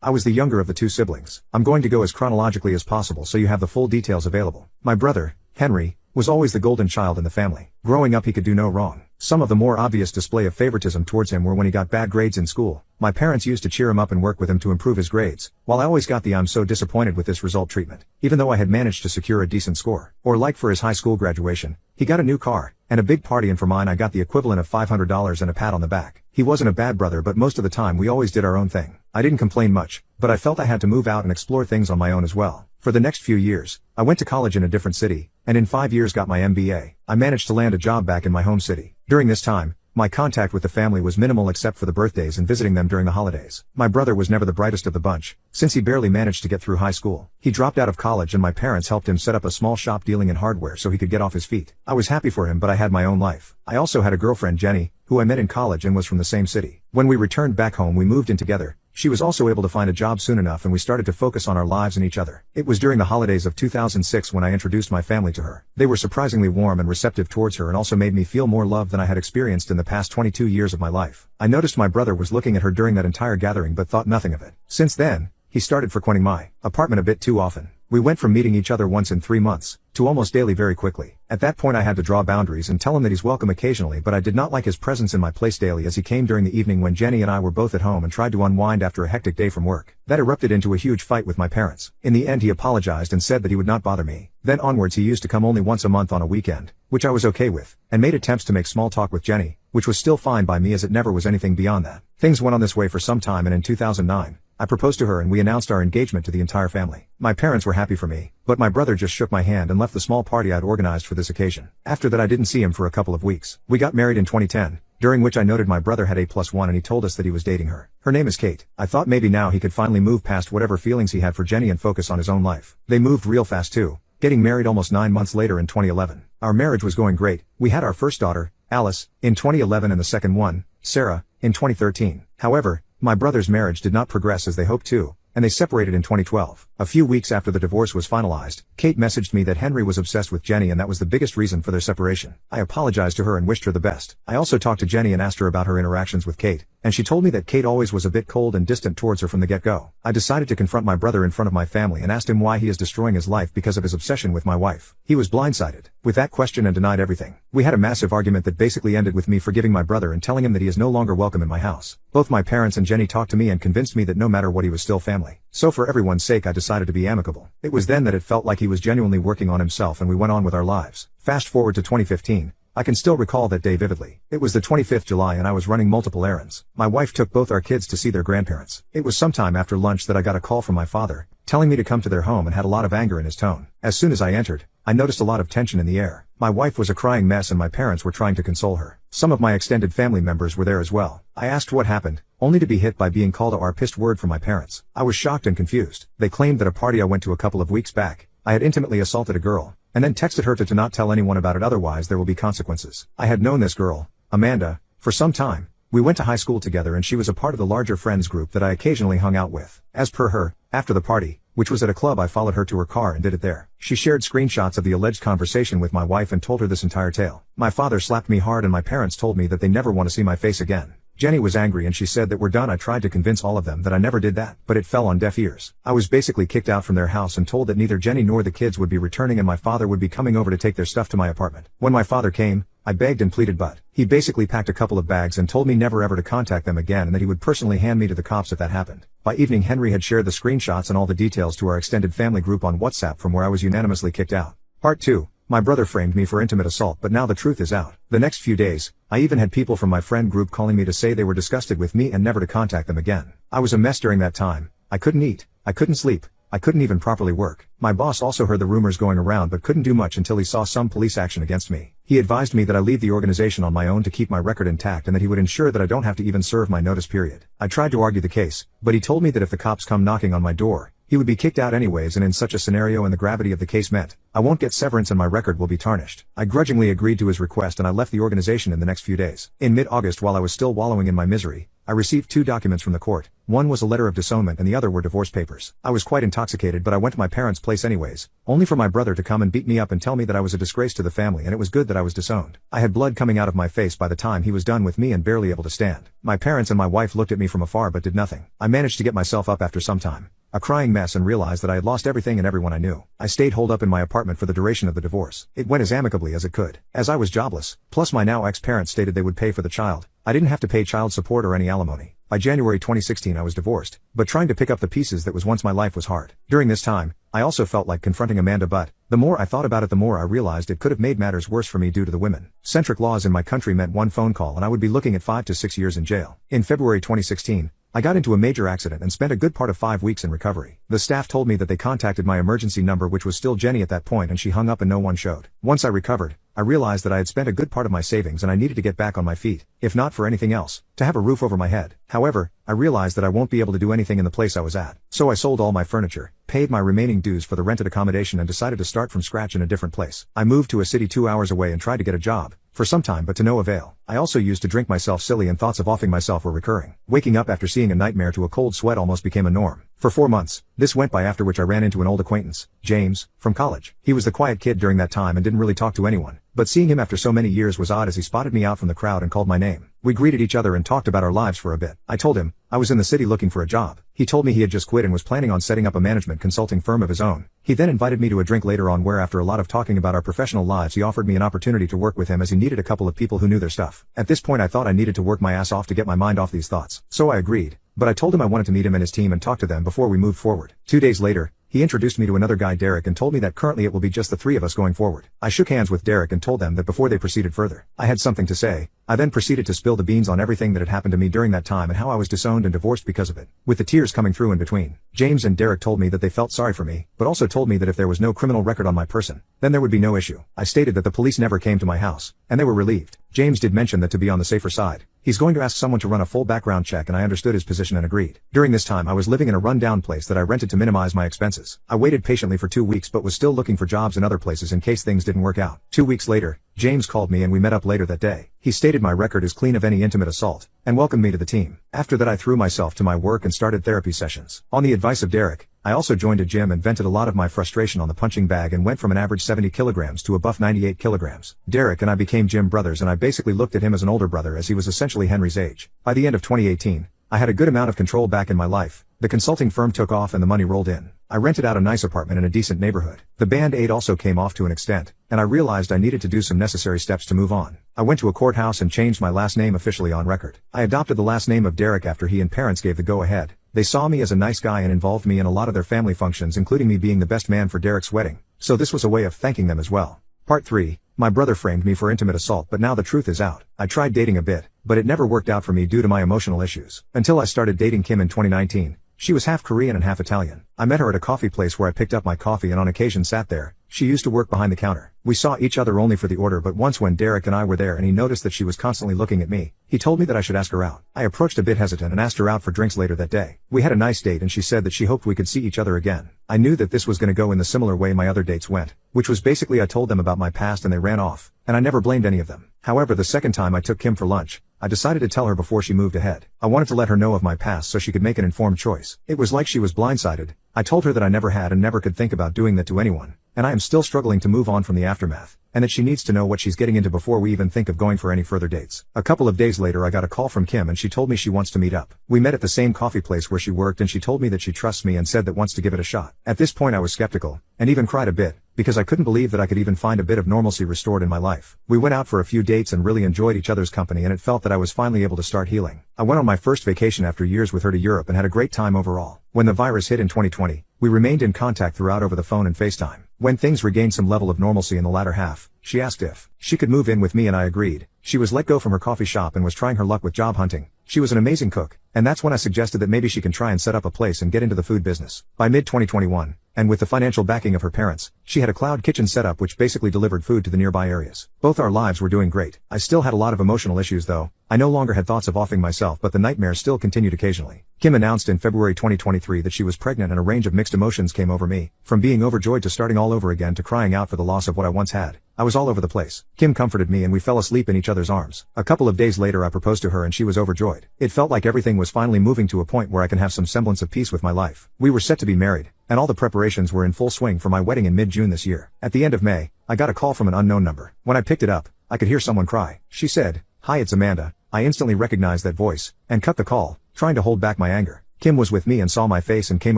I was the younger of the two siblings. I'm going to go as chronologically as possible so you have the full details available. My brother, Henry, was always the golden child in the family. Growing up he could do no wrong. Some of the more obvious display of favoritism towards him were when he got bad grades in school. My parents used to cheer him up and work with him to improve his grades, while I always got the "I'm so disappointed with this result" treatment, even though I had managed to secure a decent score. Or like for his high school graduation, he got a new car, and a big party, and for mine I got the equivalent of $500 and a pat on the back. He wasn't a bad brother, but most of the time we always did our own thing. I didn't complain much, but I felt I had to move out and explore things on my own as well. For the next few years, I went to college in a different city, and in 5 years got my MBA. I managed to land a job back in my home city. During this time, my contact with the family was minimal except for the birthdays and visiting them during the holidays. My brother was never the brightest of the bunch, since he barely managed to get through high school. He dropped out of college and my parents helped him set up a small shop dealing in hardware so he could get off his feet. I was happy for him, but I had my own life. I also had a girlfriend, Jenny, who I met in college and was from the same city. When we returned back home we moved in together. She was also able to find a job soon enough and we started to focus on our lives and each other. It was during the holidays of 2006 when I introduced my family to her. They were surprisingly warm and receptive towards her and also made me feel more love than I had experienced in the past 22 years of my life. I noticed my brother was looking at her during that entire gathering but thought nothing of it. Since then, he started frequenting my apartment a bit too often. We went from meeting each other once in 3 months, to almost daily very quickly. At that point I had to draw boundaries and tell him that he's welcome occasionally, but I did not like his presence in my place daily, as he came during the evening when Jenny and I were both at home and tried to unwind after a hectic day from work. That erupted into a huge fight with my parents. In the end he apologized and said that he would not bother me. Then onwards he used to come only once a month on a weekend, which I was okay with, and made attempts to make small talk with Jenny, which was still fine by me as it never was anything beyond that. Things went on this way for some time and in 2009, I proposed to her and we announced our engagement to the entire family. My parents were happy for me, but my brother just shook my hand and left the small party I'd organized for this occasion. After that I didn't see him for a couple of weeks. We got married in 2010, during which I noted my brother had A+1 and he told us that he was dating her. Her name is Kate. I thought maybe now he could finally move past whatever feelings he had for Jenny and focus on his own life. They moved real fast too, getting married almost 9 months later in 2011. Our marriage was going great. We had our first daughter, Alice, in 2011 and the second one, Sarah, in 2013. However, my brother's marriage did not progress as they hoped to, and they separated in 2012. A few weeks after the divorce was finalized, Kate messaged me that Henry was obsessed with Jenny and that was the biggest reason for their separation. I apologized to her and wished her the best. I also talked to Jenny and asked her about her interactions with Kate, and she told me that Kate always was a bit cold and distant towards her from the get-go. I decided to confront my brother in front of my family and asked him why he is destroying his life because of his obsession with my wife. He was blindsided with that question and denied everything. We had a massive argument that basically ended with me forgiving my brother and telling him that he is no longer welcome in my house. Both my parents and Jenny talked to me and convinced me that no matter what he was still family. So for everyone's sake I decided to be amicable. It was then that it felt like he was genuinely working on himself and we went on with our lives. Fast forward to 2015. I can still recall that day vividly. It was the 25th July and I was running multiple errands. My wife took both our kids to see their grandparents. It was sometime after lunch that I got a call from my father, telling me to come to their home, and had a lot of anger in his tone. As soon as I entered, I noticed a lot of tension in the air. My wife was a crying mess and my parents were trying to console her. Some of my extended family members were there as well. I asked what happened, only to be hit by being called a pissed word from my parents. I was shocked and confused. They claimed that a party I went to a couple of weeks back, I had intimately assaulted a girl, and then texted her to not tell anyone about it, otherwise there will be consequences. I had known this girl, Amanda, for some time. We went to high school together and she was a part of the larger friends group that I occasionally hung out with. As per her, after the party, which was at a club, I followed her to her car and did it there. She shared screenshots of the alleged conversation with my wife and told her this entire tale. My father slapped me hard and my parents told me that they never want to see my face again. Jenny was angry and she said that we're done. I tried to convince all of them that I never did that, but it fell on deaf ears. I was basically kicked out from their house and told that neither Jenny nor the kids would be returning and my father would be coming over to take their stuff to my apartment. When my father came, I begged and pleaded, but he basically packed a couple of bags and told me never ever to contact them again and that he would personally hand me to the cops if that happened. By evening Henry had shared the screenshots and all the details to our extended family group on WhatsApp, from where I was unanimously kicked out. Part 2. My brother framed me for intimate assault, but now the truth is out. The next few days, I even had people from my friend group calling me to say they were disgusted with me and never to contact them again. I was a mess during that time. I couldn't eat, I couldn't sleep, I couldn't even properly work. My boss also heard the rumors going around but couldn't do much until he saw some police action against me. He advised me that I leave the organization on my own to keep my record intact and that he would ensure that I don't have to even serve my notice period. I tried to argue the case, but he told me that if the cops come knocking on my door, he would be kicked out anyways, and in such a scenario and the gravity of the case meant I won't get severance and my record will be tarnished. I grudgingly agreed to his request and I left the organization in the next few days. In mid-August, while I was still wallowing in my misery, I received 2 documents from the court, One was a letter of disownment and the other were divorce papers. I was quite intoxicated, but I went to my parents' place anyways, only for my brother to come and beat me up and tell me that I was a disgrace to the family and it was good that I was disowned. I had blood coming out of my face by the time he was done with me and barely able to stand. My parents and my wife looked at me from afar but did nothing. I managed to get myself up after some time, a crying mess, and realized that I had lost everything and everyone I knew. I stayed holed up in my apartment for the duration of the divorce. It went as amicably as it could. As I was jobless, plus my now ex-parents stated they would pay for the child, I didn't have to pay child support or any alimony. By January 2016 I was divorced, but trying to pick up the pieces that was once my life was hard. During this time, I also felt like confronting Amanda, but the more I thought about it the more I realized it could have made matters worse for me due to the women-centric laws in my country meant one phone call and I would be looking at 5 to 6 years in jail. In February 2016, I got into a major accident and spent a good part of 5 weeks in recovery. The staff told me that they contacted my emergency number, which was still Jenny at that point, and she hung up and no one showed. Once I recovered, I realized that I had spent a good part of my savings and I needed to get back on my feet, if not for anything else, to have a roof over my head. However, I realized that I won't be able to do anything in the place I was at. So I sold all my furniture, paid my remaining dues for the rented accommodation and decided to start from scratch in a different place. I moved to a city 2 hours away and tried to get a job, for some time but to no avail. I also used to drink myself silly and thoughts of offing myself were recurring. Waking up after seeing a nightmare to a cold sweat almost became a norm. For 4 months, this went by, after which I ran into an old acquaintance, James, from college. He was the quiet kid during that time and didn't really talk to anyone, but seeing him after so many years was odd as he spotted me out from the crowd and called my name. We greeted each other and talked about our lives for a bit. I told him I was in the city looking for a job. He told me he had just quit and was planning on setting up a management consulting firm of his own. He then invited me to a drink later on where, after a lot of talking about our professional lives, he offered me an opportunity to work with him as he needed a couple of people who knew their stuff. At this point I thought I needed to work my ass off to get my mind off these thoughts. So I agreed, but I told him I wanted to meet him and his team and talk to them before we moved forward. 2 days later, he introduced me to another guy, Derek, and told me that currently it will be just the 3 of us going forward. I shook hands with Derek and told them that before they proceeded further, I had something to say. I then proceeded to spill the beans on everything that had happened to me during that time and how I was disowned and divorced because of it, with the tears coming through in between. James and Derek told me that they felt sorry for me, but also told me that if there was no criminal record on my person, then there would be no issue. I stated that the police never came to my house, and they were relieved. James did mention that to be on the safer side, he's going to ask someone to run a full background check, and I understood his position and agreed. During this time I was living in a rundown place that I rented to minimize my expenses. I waited patiently for 2 weeks but was still looking for jobs in other places in case things didn't work out. 2 weeks later, James called me and we met up later that day. He stated my record is clean of any intimate assault, and welcomed me to the team. After that I threw myself to my work and started therapy sessions. On the advice of Derek, I also joined a gym and vented a lot of my frustration on the punching bag and went from an average 70 kilograms to a buff 98 kilograms. Derek and I became gym brothers, and I basically looked at him as an older brother as he was essentially Henry's age. By the end of 2018, I had a good amount of control back in my life. The consulting firm took off and the money rolled in. I rented out a nice apartment in a decent neighborhood. The Band-Aid also came off to an extent, and I realized I needed to do some necessary steps to move on. I went to a courthouse and changed my last name officially on record. I adopted the last name of Derek after he and parents gave the go-ahead. They saw me as a nice guy and involved me in a lot of their family functions, including me being the best man for Derek's wedding, so this was a way of thanking them as well. Part 3. My brother framed me for intimate assault, but now the truth is out. I tried dating a bit, but it never worked out for me due to my emotional issues. Until I started dating Kim in 2019. She was half Korean and half Italian. I met her at a coffee place where I picked up my coffee and on occasion sat there. She used to work behind the counter. We saw each other only for the order, but once when Derek and I were there and he noticed that she was constantly looking at me, he told me that I should ask her out. I approached a bit hesitant and asked her out for drinks later that day. We had a nice date and she said that she hoped we could see each other again. I knew that this was going to go in the similar way my other dates went, which was basically I told them about my past and they ran off, and I never blamed any of them. However, the second time I took Kim for lunch, I decided to tell her before she moved ahead. I wanted to let her know of my past so she could make an informed choice. It was like she was blindsided. I told her that I never had and never could think about doing that to anyone, and I am still struggling to move on from the aftermath, and that she needs to know what she's getting into before we even think of going for any further dates. A couple of days later I got a call from Kim and she told me she wants to meet up. We met at the same coffee place where she worked and she told me that she trusts me and said that wants to give it a shot. At this point I was skeptical, and even cried a bit, because I couldn't believe that I could even find a bit of normalcy restored in my life. We went out for a few dates and really enjoyed each other's company, and it felt that I was finally able to start healing. I went on my first vacation after years with her to Europe and had a great time overall. When the virus hit in 2020, we remained in contact throughout over the phone and FaceTime. When things regained some level of normalcy in the latter half, she asked if she could move in with me and I agreed. She was let go from her coffee shop and was trying her luck with job hunting. She was an amazing cook, and that's when I suggested that maybe she can try and set up a place and get into the food business. By mid-2021, and with the financial backing of her parents, she had a cloud kitchen setup which basically delivered food to the nearby areas. Both our lives were doing great. I still had a lot of emotional issues though. I no longer had thoughts of offing myself, but the nightmares still continued occasionally. Kim announced in February 2023 that she was pregnant, and a range of mixed emotions came over me, from being overjoyed to starting all over again to crying out for the loss of what I once had. I was all over the place. Kim comforted me and we fell asleep in each other's arms. A couple of days later I proposed to her and she was overjoyed. It felt like everything was finally moving to a point where I can have some semblance of peace with my life. We were set to be married, and all the preparations were in full swing for my wedding in mid-June this year. At the end of May, I got a call from an unknown number. When I picked it up, I could hear someone cry. She said, "Hi, it's Amanda." I instantly recognized that voice, and cut the call, trying to hold back my anger. Kim was with me and saw my face and came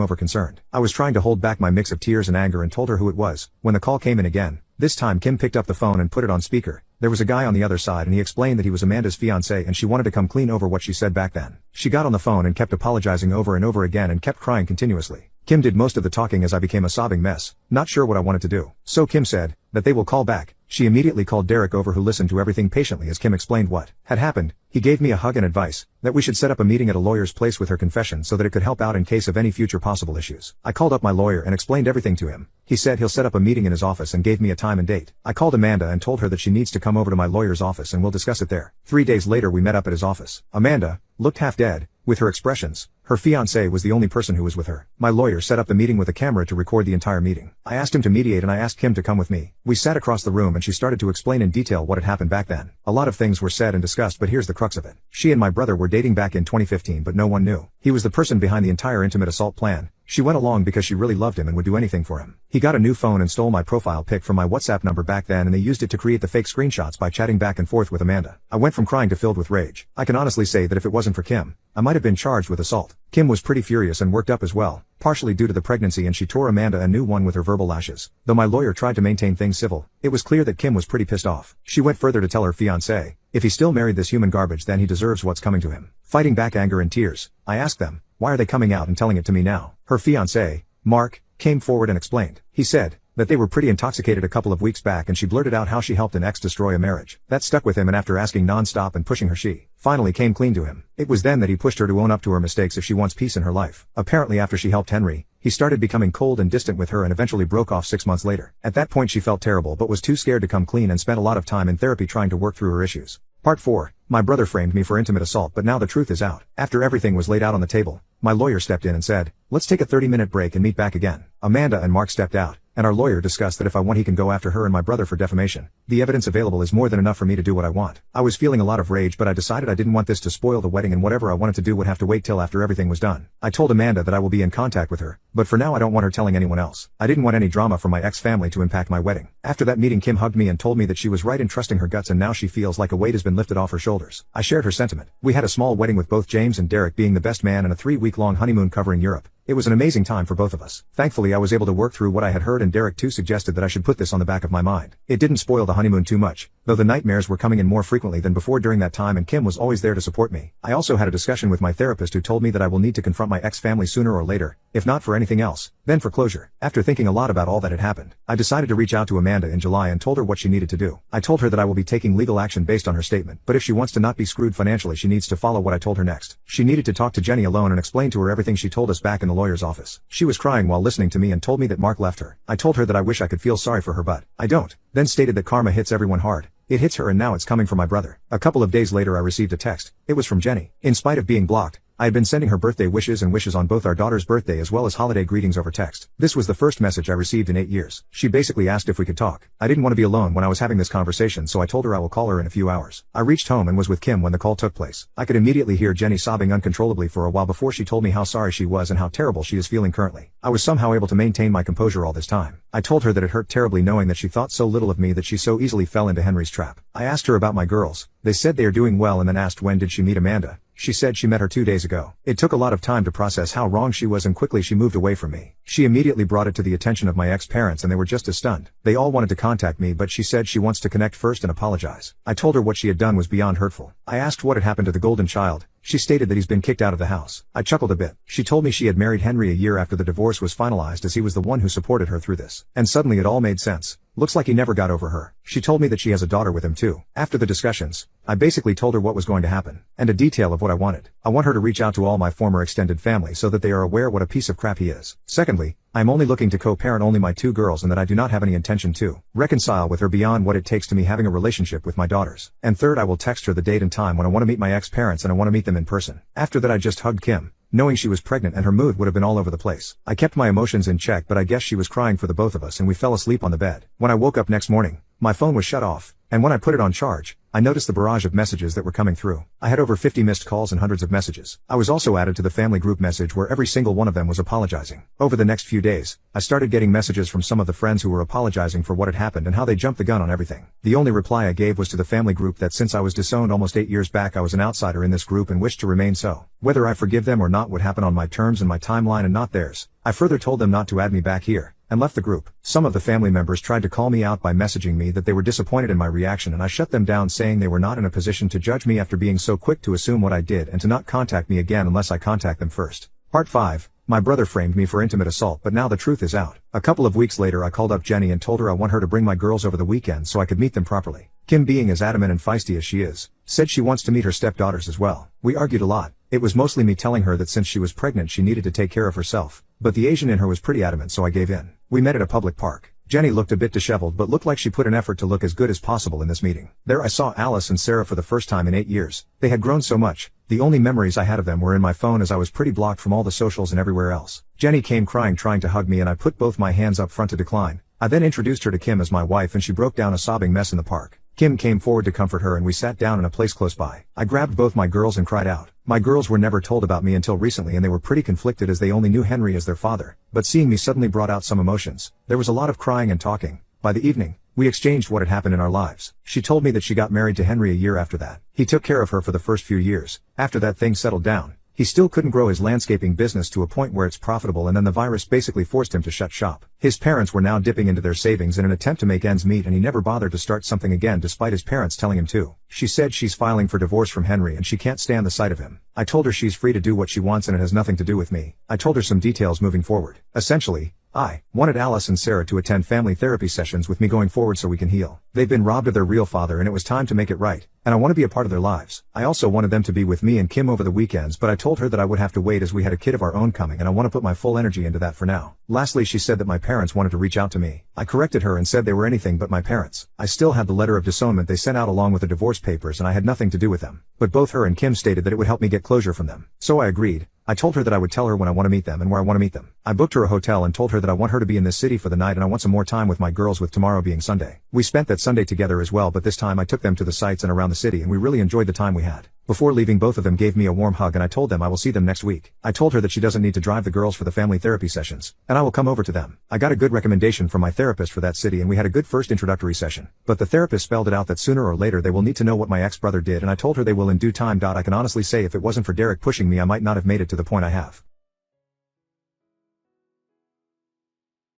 over concerned. I was trying to hold back my mix of tears and anger and told her who it was. When the call came in again, this time Kim picked up the phone and put it on speaker. There was a guy on the other side and he explained that he was Amanda's fiancé and she wanted to come clean over what she said back then. She got on the phone and kept apologizing over and over again and kept crying continuously. Kim did most of the talking as I became a sobbing mess, not sure what I wanted to do. So Kim said that they will call back. She immediately called Derek over, who listened to everything patiently as Kim explained what had happened. He gave me a hug and advice that we should set up a meeting at a lawyer's place with her confession so that it could help out in case of any future possible issues. I called up my lawyer and explained everything to him. He said he'll set up a meeting in his office and gave me a time and date. I called Amanda and told her that she needs to come over to my lawyer's office and we'll discuss it there. 3 days later we met up at his office. Amanda looked half dead with her expressions. Her fiancé was the only person who was with her. My lawyer set up the meeting with a camera to record the entire meeting. I asked him to mediate and I asked Kim to come with me. We sat across the room and she started to explain in detail what had happened back then. A lot of things were said and discussed, but here's the crux of it. She and my brother were dating back in 2015, but no one knew. He was the person behind the entire intimate assault plan. She went along because she really loved him and would do anything for him. He got a new phone and stole my profile pic from my WhatsApp number back then, and they used it to create the fake screenshots by chatting back and forth with Amanda. I went from crying to filled with rage. I can honestly say that if it wasn't for Kim, I might have been charged with assault. Kim was pretty furious and worked up as well, partially due to the pregnancy, and she tore Amanda a new one with her verbal lashes. Though my lawyer tried to maintain things civil, it was clear that Kim was pretty pissed off. She went further to tell her fiancé, if he still married this human garbage then he deserves what's coming to him. Fighting back anger and tears, I asked them, why are they coming out and telling it to me now? Her fiancé, Mark, came forward and explained. He said that they were pretty intoxicated a couple of weeks back and she blurted out how she helped an ex destroy a marriage. That stuck with him, and after asking non-stop and pushing her, she finally came clean to him. It was then that he pushed her to own up to her mistakes if she wants peace in her life. Apparently after she helped Henry, he started becoming cold and distant with her and eventually broke off 6 months later. At that point she felt terrible but was too scared to come clean and spent a lot of time in therapy trying to work through her issues. Part 4. My brother framed me for intimate assault, but now the truth is out. After everything was laid out on the table, my lawyer stepped in and said, let's take a 30-minute break and meet back again. Amanda and Mark stepped out, and our lawyer discussed that if I want he can go after her and my brother for defamation. The evidence available is more than enough for me to do what I want. I was feeling a lot of rage, but I decided I didn't want this to spoil the wedding, and whatever I wanted to do would have to wait till after everything was done. I told Amanda that I will be in contact with her, but for now I don't want her telling anyone else. I didn't want any drama from my ex-family to impact my wedding. After that meeting Kim hugged me and told me that she was right in trusting her guts and now she feels like a weight has been lifted off her shoulders. I shared her sentiment. We had a small wedding with both James and Derek being the best man and a 3-week-long honeymoon covering Europe. It was an amazing time for both of us. Thankfully I was able to work through what I had heard, and Derek too suggested that I should put this on the back of my mind. It didn't spoil the honeymoon too much, though the nightmares were coming in more frequently than before during that time, and Kim was always there to support me. I also had a discussion with my therapist who told me that I will need to confront my ex-family sooner or later, if not for anything else, then for closure. After thinking a lot about all that had happened, I decided to reach out to Amanda in July and told her what she needed to do. I told her that I will be taking legal action based on her statement, but if she wants to not be screwed financially she needs to follow what I told her next. She needed to talk to Jenny alone and explain to her everything she told us back in the lawyer's office. She was crying while listening to me and told me that Mark left her. I told her that I wish I could feel sorry for her, but I don't. Then stated that karma hits everyone hard. It hits her and now it's coming for my brother. A couple of days later I received a text. It was from Jenny. In spite of being blocked, I had been sending her birthday wishes and wishes on both our daughter's birthday as well as holiday greetings over text. This was the first message I received in 8 years. She basically asked if we could talk. I didn't want to be alone when I was having this conversation, so I told her I will call her in a few hours. I reached home and was with Kim when the call took place. I could immediately hear Jenny sobbing uncontrollably for a while before she told me how sorry she was and how terrible she is feeling currently. I was somehow able to maintain my composure all this time. I told her that it hurt terribly knowing that she thought so little of me that she so easily fell into Henry's trap. I asked her about my girls. They said they are doing well, and then asked when did she meet Amanda. She said she met her 2 days ago. It took a lot of time to process how wrong she was, and quickly she moved away from me. She immediately brought it to the attention of my ex-parents and they were just as stunned. They all wanted to contact me, but she said she wants to connect first and apologize. I told her what she had done was beyond hurtful. I asked what had happened to the golden child. She stated that he's been kicked out of the house. I chuckled a bit. She told me she had married Henry a year after the divorce was finalized, as he was the one who supported her through this. And suddenly it all made sense. Looks like he never got over her. She told me that she has a daughter with him too. After the discussions, I basically told her what was going to happen, and a detail of what I wanted. I want her to reach out to all my former extended family so that they are aware what a piece of crap he is. Secondly, I am only looking to co-parent only my 2 girls and that I do not have any intention to reconcile with her beyond what it takes to me having a relationship with my daughters. And third, I will text her the date and time when I want to meet my ex-parents and I want to meet them in person. After that I just hugged Kim, knowing she was pregnant and her mood would have been all over the place. I kept my emotions in check, but I guess she was crying for the both of us and we fell asleep on the bed. When I woke up next morning, my phone was shut off, and when I put it on charge, I noticed the barrage of messages that were coming through. I had over 50 missed calls and hundreds of messages. I was also added to the family group message where every single one of them was apologizing. Over the next few days, I started getting messages from some of the friends who were apologizing for what had happened and how they jumped the gun on everything. The only reply I gave was to the family group that since I was disowned almost 8 years back, I was an outsider in this group and wished to remain so. Whether I forgive them or not would happen on my terms and my timeline and not theirs. I further told them not to add me back here, and left the group. Some of the family members tried to call me out by messaging me that they were disappointed in my reaction, and I shut them down, saying they were not in a position to judge me after being so quick to assume what I did and to not contact me again unless I contact them first. Part 5. My brother framed me for intimate assault, but now the truth is out. A couple of weeks later I called up Jenny and told her I want her to bring my girls over the weekend so I could meet them properly. Kim, being as adamant and feisty as she is, said she wants to meet her stepdaughters as well. We argued a lot. It was mostly me telling her that since she was pregnant she needed to take care of herself, but the Asian in her was pretty adamant, so I gave in. We met at a public park. Jenny looked a bit disheveled but looked like she put an effort to look as good as possible in this meeting. There I saw Alice and Sarah for the first time in 8 years. They had grown so much. The only memories I had of them were in my phone, as I was pretty blocked from all the socials and everywhere else. Jenny came crying, trying to hug me, and I put both my hands up front to decline. I then introduced her to Kim as my wife and she broke down a sobbing mess in the park. Kim came forward to comfort her and we sat down in a place close by. I grabbed both my girls and cried out. My girls were never told about me until recently and they were pretty conflicted as they only knew Henry as their father, but seeing me suddenly brought out some emotions. There was a lot of crying and talking. By the evening, we exchanged what had happened in our lives. She told me that she got married to Henry a year after that. He took care of her for the first few years. After that, things settled down. He still couldn't grow his landscaping business to a point where it's profitable, and then the virus basically forced him to shut shop. His parents were now dipping into their savings in an attempt to make ends meet, and he never bothered to start something again despite his parents telling him to. She said she's filing for divorce from Henry and she can't stand the sight of him. I told her she's free to do what she wants and it has nothing to do with me. I told her some details moving forward. Essentially, I wanted Alice and Sarah to attend family therapy sessions with me going forward so we can heal. They've been robbed of their real father and it was time to make it right, and I want to be a part of their lives. I also wanted them to be with me and Kim over the weekends, but I told her that I would have to wait as we had a kid of our own coming and I want to put my full energy into that for now. Lastly, she said that my parents wanted to reach out to me. I corrected her and said they were anything but my parents. I still had the letter of disownment they sent out along with the divorce papers and I had nothing to do with them. But both her and Kim stated that it would help me get closure from them. So I agreed. I told her that I would tell her when I want to meet them and where I want to meet them. I booked her a hotel and told her that I want her to be in this city for the night and I want some more time with my girls, with tomorrow being Sunday. We spent that Sunday together as well, but this time I took them to the sights and around the city and we really enjoyed the time we had. Before leaving, both of them gave me a warm hug and I told them I will see them next week. I told her that she doesn't need to drive the girls for the family therapy sessions, and I will come over to them. I got a good recommendation from my therapist for that city and we had a good first introductory session. But the therapist spelled it out that sooner or later they will need to know what my ex-brother did, and I told her they will in due time. I can honestly say if it wasn't for Derek pushing me I might not have made it to the point I have.